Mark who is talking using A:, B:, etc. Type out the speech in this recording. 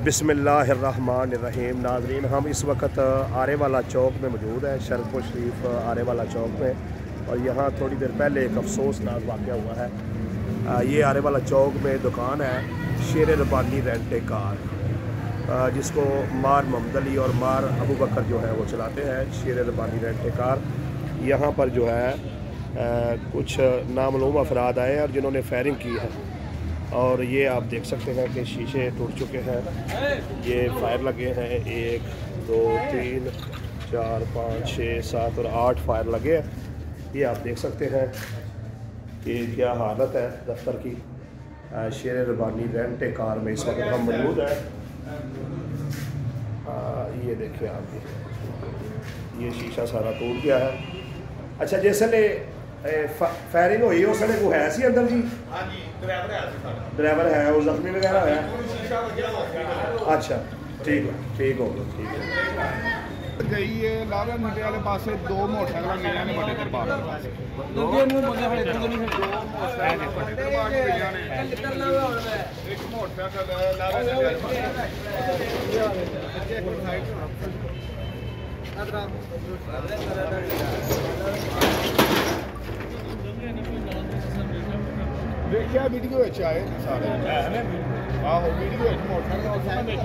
A: बिस्मिल्लाहिर्रहमानिर्रहीम। नाज़रीन, हम इस वक्त आरे वाला चौक में मौजूद है, शरफुल शरीफ आरे वाला चौक में। और यहाँ थोड़ी देर पहले एक अफसोसनाक वाक़या हुआ है। ये आरे वाला चौक में दुकान है शेर रब्बानी रेंट ए कार, जिसको मार मोहम्मद अली और मार अबू बकर जो है वो चलाते हैं। शेर रब्बानी रेंट ए कार, यहाँ पर जो है कुछ नामालूम अफराद आए हैं और जिन्होंने फायरिंग की है। और ये आप देख सकते हैं कि शीशे टूट चुके हैं। ये फायर लगे हैं, 1 2 3 4 5 6 7 और 8 फायर लगे हैं। ये आप देख सकते हैं कि क्या हालत है दफ्तर की। शेर रब्बानी रेंट ए कार में इस वक्त हम मौजूद हैं। ये देखिए आप, ये शीशा सारा टूट गया है। अच्छा, जैसे फायरिंग हुई उस को है सी अंदर जी? हाँ जी, ड्राइवर है और जख्मी वगैरह है। अच्छा, ठीक है, ठीक हो गया, ठीक है।
B: गई है लावे मंडे वाले पास से 2 मोटरसाइकिल गई ने बड़े दरबार के पास। एक मोटरसाइकिल देखिए वीडियो आए सारे। आहो वीडियो मोटरसाइकिल